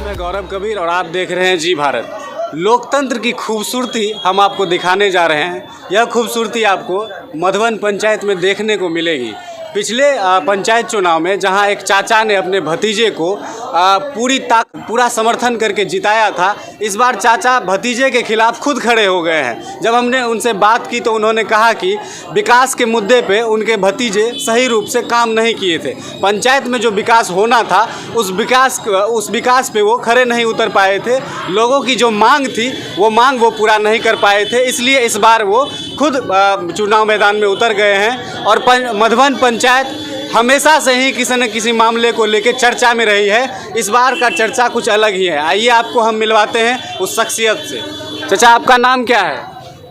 मैं गौरव कबीर और आप देख रहे हैं जी भारत। लोकतंत्र की खूबसूरती हम आपको दिखाने जा रहे हैं। यह खूबसूरती आपको मधुबन पंचायत में देखने को मिलेगी। पिछले पंचायत चुनाव में जहां एक चाचा ने अपने भतीजे को पूरा समर्थन करके जिताया था, इस बार चाचा भतीजे के खिलाफ खुद खड़े हो गए हैं। जब हमने उनसे बात की तो उन्होंने कहा कि विकास के मुद्दे पे उनके भतीजे सही रूप से काम नहीं किए थे। पंचायत में जो विकास होना था उस विकास पे वो खड़े नहीं उतर पाए थे। लोगों की जो मांग थी वो पूरा नहीं कर पाए थे, इसलिए इस बार वो खुद चुनाव मैदान में उतर गए हैं। और मधुबन पंचायत हमेशा से ही किसी न किसी मामले को लेकर चर्चा में रही है। इस बार का चर्चा कुछ अलग ही है। आइए आपको हम मिलवाते हैं उस शख्सियत से। चाचा, आपका नाम क्या है?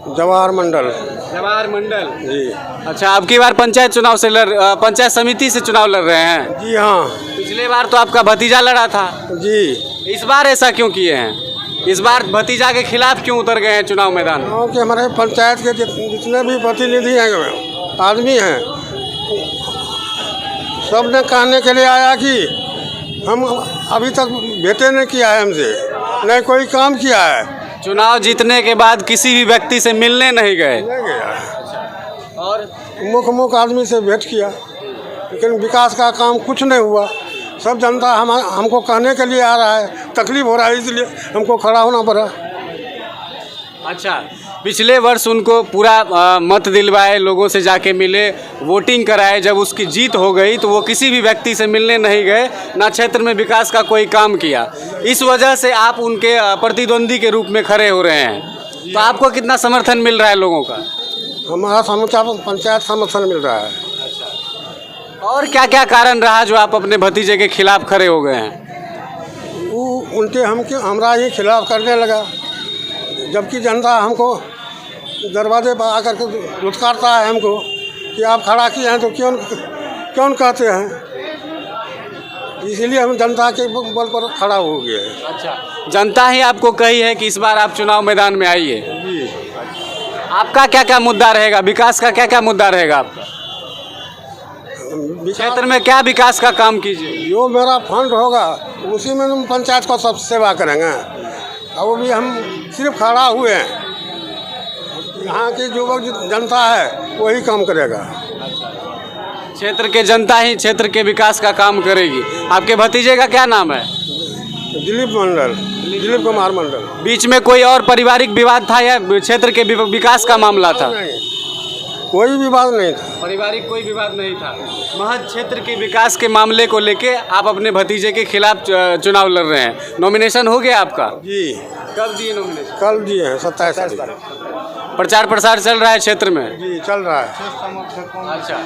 जवाहर मंडल। जवाहर मंडल जी। अच्छा, अब की बार पंचायत पंचायत समिति से चुनाव लड़ रहे हैं? जी हाँ। पिछले बार तो आपका भतीजा लड़ा था। जी। इस बार ऐसा क्यों किए हैं? इस बार भतीजा के खिलाफ क्यों उतर गए हैं चुनाव मैदान? क्योंकि हमारे पंचायत के जितने भी प्रतिनिधि हैं, आदमी हैं, सब ने कहने के लिए आया कि हम अभी तक भेंटे नहीं किया है हमसे, नहीं कोई काम किया है। चुनाव जीतने के बाद किसी भी व्यक्ति से मिलने नहीं गए? नहीं गया। और मुख आदमी से भेंट किया, लेकिन विकास का काम कुछ नहीं हुआ। सब जनता हमको कहने के लिए आ रहा है, तकलीफ हो रहा है, इसलिए हमको खड़ा होना पड़ा। अच्छा, पिछले वर्ष उनको पूरा मत दिलवाए, लोगों से जाके मिले, वोटिंग कराए। जब उसकी जीत हो गई तो वो किसी भी व्यक्ति से मिलने नहीं गए, ना क्षेत्र में विकास का कोई काम किया। इस वजह से आप उनके प्रतिद्वंदी के रूप में खड़े हो रहे हैं। तो आपको कितना समर्थन मिल रहा है लोगों का? हमारा पंचायत समर्थन मिल रहा है। और क्या क्या कारण रहा जो आप अपने भतीजे के खिलाफ खड़े हो गए हैं? वो उल्टे हमरा ही खिलाफ करने लगा, जबकि जनता हमको दरवाजे पर आकर के धुतकारता है हमको कि आप खड़ा किए हैं तो क्यों कहते हैं। इसीलिए हम जनता के बल पर खड़ा हो गए हैं। अच्छा, जनता ही आपको कही है कि इस बार आप चुनाव मैदान में आइए? जी। आपका क्या क्या मुद्दा रहेगा? विकास का क्या क्या मुद्दा रहेगा आपका? क्षेत्र में क्या विकास का काम कीजिए? जो मेरा फंड होगा उसी में हम पंचायत को सब सेवा करेंगे। अब भी हम सिर्फ खड़ा हुए हैं, यहाँ की जो जनता है वही काम करेगा। क्षेत्र के जनता ही क्षेत्र के विकास का काम करेगी। आपके भतीजे का क्या नाम है? दिलीप कुमार मंडल। बीच में कोई और पारिवारिक विवाद था या क्षेत्र के विकास का मामला था? नहीं, कोई विवाद नहीं था। पारिवारिक कोई विवाद नहीं था, महज क्षेत्र के विकास के मामले को लेके आप अपने भतीजे के खिलाफ चुनाव लड़ रहे हैं। नॉमिनेशन हो गया आपका? जी। कब दिए नॉमिनेशन? कल दिए हैं, 27 तारीख। प्रचार प्रसार चल रहा है क्षेत्र में? जी, चल रहा है। अच्छा,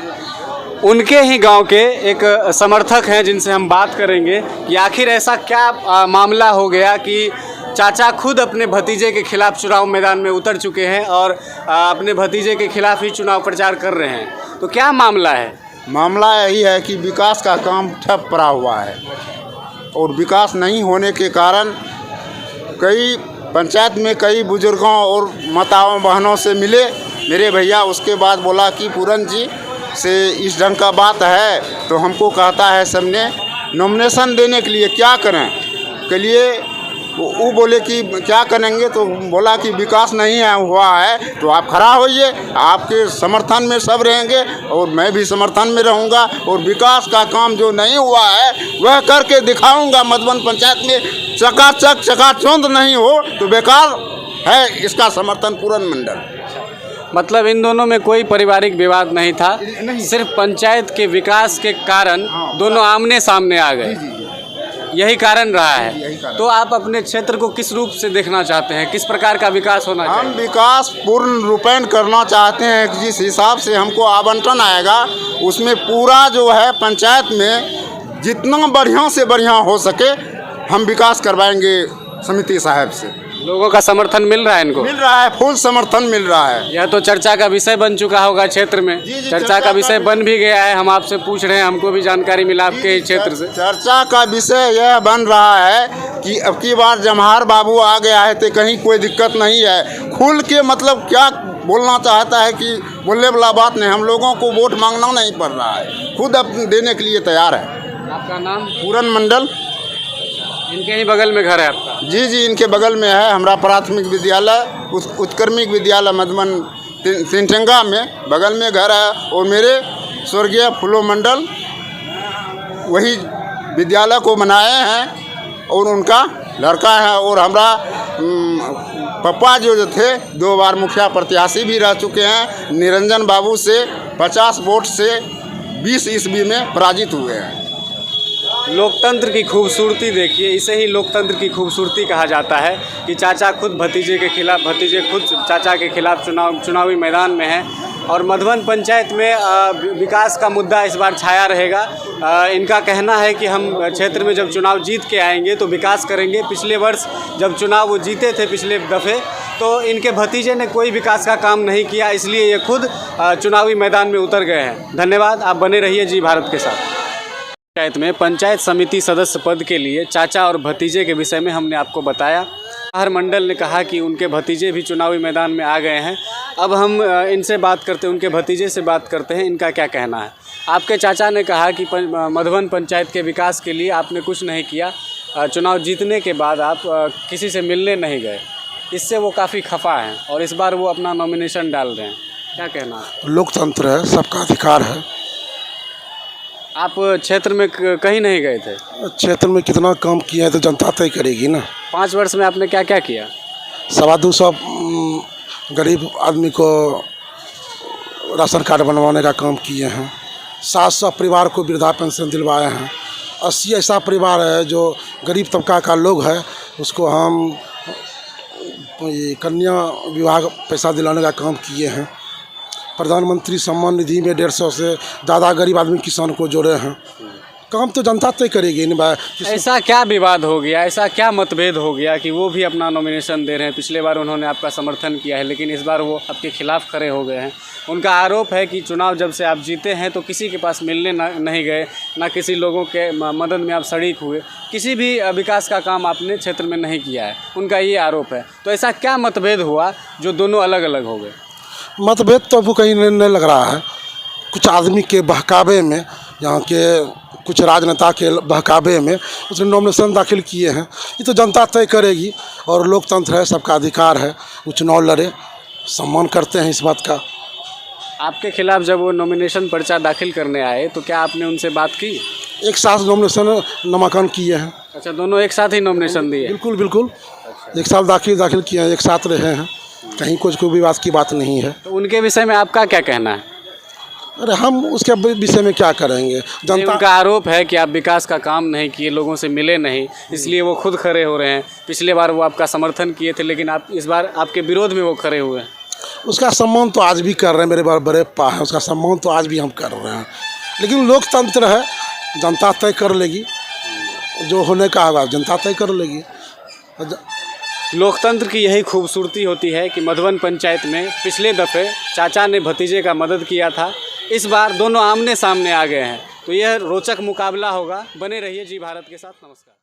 उनके ही गांव के एक समर्थक हैं जिनसे हम बात करेंगे कि आखिर ऐसा क्या मामला हो गया कि चाचा खुद अपने भतीजे के खिलाफ चुनाव मैदान में उतर चुके हैं और अपने भतीजे के खिलाफ ही चुनाव प्रचार कर रहे हैं। तो क्या मामला है? मामला यही है कि विकास का काम ठप पड़ा हुआ है और विकास नहीं होने के कारण कई पंचायत में कई बुजुर्गों और माताओं बहनों से मिले मेरे भैया। उसके बाद बोला कि पूरन जी से इस ढंग का बात है, तो हमको कहता है सबने नॉमिनेशन देने के लिए क्या करें के लिए। वो बोले कि क्या करेंगे, तो बोला कि विकास नहीं हुआ है तो आप खड़ा होइए, आपके समर्थन में सब रहेंगे और मैं भी समर्थन में रहूँगा और विकास का काम जो नहीं हुआ है वह करके दिखाऊंगा मधुबन पंचायत में। चकाचौंध नहीं हो तो बेकार है, इसका समर्थन पूरन मंडल। मतलब इन दोनों में कोई पारिवारिक विवाद नहीं था, सिर्फ पंचायत के विकास के कारण दोनों आमने सामने आ गए। यही कारण रहा है। तो आप अपने क्षेत्र को किस रूप से देखना चाहते हैं? किस प्रकार का विकास होना चाहिए? हम विकास पूर्ण रूपेण करना चाहते हैं कि जिस हिसाब से हमको आवंटन आएगा उसमें पूरा जो है पंचायत में जितना बढ़िया से बढ़िया हो सके हम विकास करवाएंगे समिति साहब से। लोगों का समर्थन मिल रहा है इनको? मिल रहा है, फुल समर्थन मिल रहा है। यह तो चर्चा का विषय बन चुका होगा क्षेत्र में। जी, चर्चा का विषय बन भी गया है। हम आपसे पूछ रहे हैं, हमको भी जानकारी मिला आपके क्षेत्र से। चर्चा का विषय यह बन रहा है कि अब की बार जमहार बाबू आ गया है तो कहीं कोई दिक्कत नहीं है। खुल के मतलब क्या बोलना चाहता है कि बोलने वाला बात नहीं, हम लोगों को वोट मांगना नहीं पड़ रहा है, खुद अब देने के लिए तैयार है। आपका नाम? पूरन मंडल। इनके ही बगल में घर है आपका? जी जी, इनके बगल में है हमारा प्राथमिक विद्यालय, उत्क्रमिक विद्यालय मधुबन तिनटेंगा में बगल में घर है। और मेरे स्वर्गीय फूलो मंडल वही विद्यालय को बनाए हैं और उनका लड़का है। और हमारा पापा जो थे 2 बार मुखिया प्रत्याशी भी रह चुके हैं, निरंजन बाबू से 50 वोट से 20 ईस्वी में पराजित हुए हैं। लोकतंत्र की खूबसूरती देखिए, इसे ही लोकतंत्र की खूबसूरती कहा जाता है कि चाचा खुद भतीजे के खिलाफ, भतीजे खुद चाचा के खिलाफ चुनावी मैदान में हैं। और मधुबन पंचायत में विकास का मुद्दा इस बार छाया रहेगा। इनका कहना है कि हम क्षेत्र में जब चुनाव जीत के आएंगे तो विकास करेंगे। पिछले वर्ष जब चुनाव वो जीते थे पिछले दफ़े, तो इनके भतीजे ने कोई विकास का काम नहीं किया, इसलिए ये खुद चुनावी मैदान में उतर गए हैं। धन्यवाद, आप बने रहिए जी भारत के साथ। पंचायत में पंचायत समिति सदस्य पद के लिए चाचा और भतीजे के विषय में हमने आपको बताया। हर मंडल ने कहा कि उनके भतीजे भी चुनावी मैदान में आ गए हैं। अब हम इनसे बात करते हैं, उनके भतीजे से बात करते हैं, इनका क्या कहना है। आपके चाचा ने कहा कि मधुबन पंचायत के विकास के लिए आपने कुछ नहीं किया, चुनाव जीतने के बाद आप किसी से मिलने नहीं गए, इससे वो काफ़ी खफा हैं और इस बार वो अपना नॉमिनेशन डाल रहे हैं। क्या कहना है? लोकतंत्र है, सबका अधिकार है। आप क्षेत्र में कहीं नहीं गए थे? क्षेत्र में कितना काम किया है तो जनता तय करेगी ना। 5 वर्ष में आपने क्या क्या किया? 225 गरीब आदमी को राशन कार्ड बनवाने का काम किए हैं। 700 परिवार को वृद्धा पेंशन दिलवाए हैं। 80 ऐसा परिवार है जो गरीब तबका का लोग है, उसको हम ये कन्या विवाह पैसा दिलाने का काम किए हैं। प्रधानमंत्री सम्मान निधि में 150 से ज़्यादा गरीब आदमी किसान को जोड़े हैं। काम तो जनता तय करेगी ना भाई। ऐसा क्या विवाद हो गया, ऐसा क्या मतभेद हो गया कि वो भी अपना नॉमिनेशन दे रहे हैं? पिछले बार उन्होंने आपका समर्थन किया है, लेकिन इस बार वो आपके खिलाफ खड़े हो गए हैं। उनका आरोप है कि चुनाव जब से आप जीते हैं तो किसी के पास मिलने नहीं गए, ना किसी लोगों के मदद में आप शरीक हुए, किसी भी विकास का काम आपने क्षेत्र में नहीं किया है, उनका ये आरोप है। तो ऐसा क्या मतभेद हुआ जो दोनों अलग अलग हो गए? मतभेद तो अब कहीं नहीं लग रहा है। कुछ आदमी के बहकावे में, यहाँ के कुछ राजनेता के बहकावे में उसने नॉमिनेशन दाखिल किए हैं। ये तो जनता तय करेगी और लोकतंत्र है, सबका अधिकार है, वो चुनाव लड़े, सम्मान करते हैं इस बात का। आपके खिलाफ जब वो नॉमिनेशन पर्चा दाखिल करने आए तो क्या आपने उनसे बात की? एक साथ नॉमिनेशन नामांकन किए हैं। अच्छा, दोनों एक साथ ही नॉमिनेशन दिए? बिल्कुल बिल्कुल, एक साथ दाखिल किए हैं, एक साथ रहे हैं, कहीं कुछ कोई विवाद की बात नहीं है। तो उनके विषय में आपका क्या कहना है? अरे हम उसके विषय में क्या करेंगे? जनता उनका आरोप है कि आप विकास का काम नहीं किए, लोगों से मिले नहीं, इसलिए वो खुद खड़े हो रहे हैं। पिछले बार वो आपका समर्थन किए थे, लेकिन आप इस बार आपके विरोध में वो खड़े हुए हैं। उसका सम्मान तो आज भी कर रहे हैं, मेरे बड़े पा हैं, उसका सम्मान तो आज भी हम कर रहे हैं। लेकिन लोकतंत्र है, जनता तय कर लेगी, जो होने का होगा जनता तय कर लेगी। लोकतंत्र की यही खूबसूरती होती है कि मधुबन पंचायत में पिछले दफ़े चाचा ने भतीजे का मदद किया था, इस बार दोनों आमने सामने आ गए हैं। तो यह रोचक मुकाबला होगा। बने रहिए जी भारत के साथ। नमस्कार।